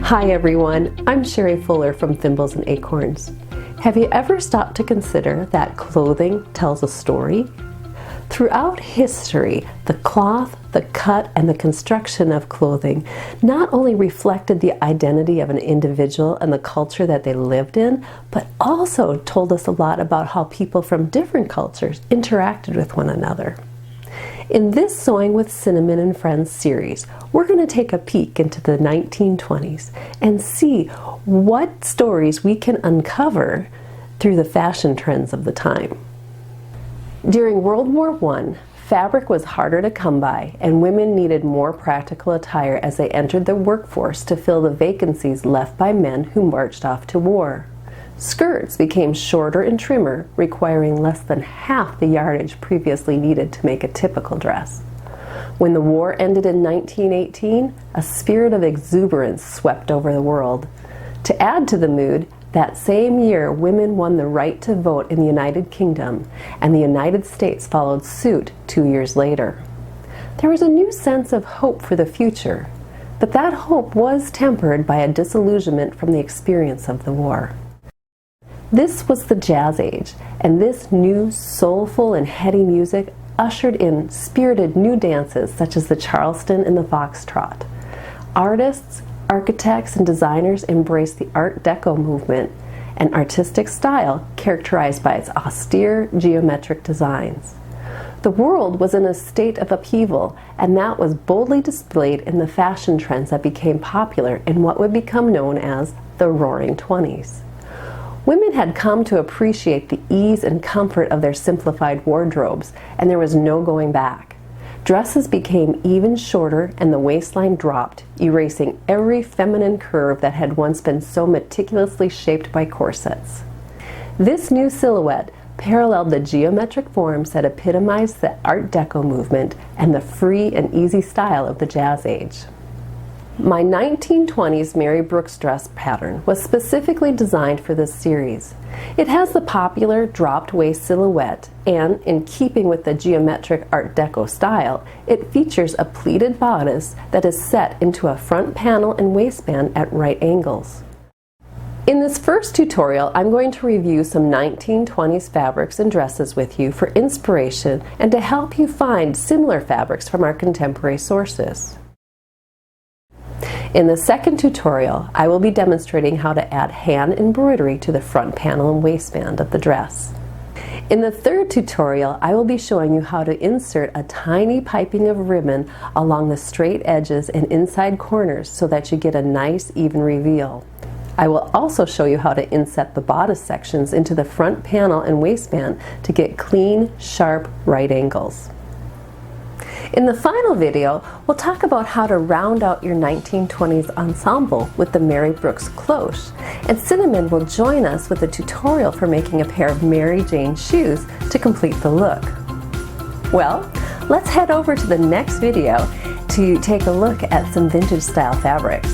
Hi everyone, I'm Shari Fuller from Thimbles and Acorns. Have you ever stopped to consider that clothing tells a story? Throughout history, the cloth, the cut, and the construction of clothing not only reflected the identity of an individual and the culture that they lived in, but also told us a lot about how people from different cultures interacted with one another. In this Sewing with Cinnamon and Friends series, we're going to take a peek into the 1920s and see what stories we can uncover through the fashion trends of the time. During World War I, fabric was harder to come by, and women needed more practical attire as they entered the workforce to fill the vacancies left by men who marched off to war. Skirts became shorter and trimmer, requiring less than half the yardage previously needed to make a typical dress. When the war ended in 1918, a spirit of exuberance swept over the world. To add to the mood, that same year women won the right to vote in the United Kingdom, and the United States followed suit 2 years later. There was a new sense of hope for the future, but that hope was tempered by a disillusionment from the experience of the war. This was the Jazz Age, and this new soulful and heady music ushered in spirited new dances such as the Charleston and the Foxtrot. Artists, architects, and designers embraced the Art Deco movement, an artistic style characterized by its austere geometric designs. The world was in a state of upheaval, and that was boldly displayed in the fashion trends that became popular in what would become known as the Roaring Twenties. Women had come to appreciate the ease and comfort of their simplified wardrobes, and there was no going back. Dresses became even shorter and the waistline dropped, erasing every feminine curve that had once been so meticulously shaped by corsets. This new silhouette paralleled the geometric forms that epitomized the Art Deco movement and the free and easy style of the Jazz Age. My 1920s Mary Brooks dress pattern was specifically designed for this series. It has the popular dropped waist silhouette, and in keeping with the geometric Art Deco style, it features a pleated bodice that is set into a front panel and waistband at right angles. In this first tutorial, I'm going to review some 1920s fabrics and dresses with you for inspiration and to help you find similar fabrics from our contemporary sources. In the second tutorial, I will be demonstrating how to add hand embroidery to the front panel and waistband of the dress. In the third tutorial, I will be showing you how to insert a tiny piping of ribbon along the straight edges and inside corners so that you get a nice even reveal. I will also show you how to inset the bodice sections into the front panel and waistband to get clean, sharp right angles. In the final video, we'll talk about how to round out your 1920s ensemble with the Mary Brooks cloche, and Cinnamon will join us with a tutorial for making a pair of Mary Jane shoes to complete the look. Well, let's head over to the next video to take a look at some vintage style fabrics.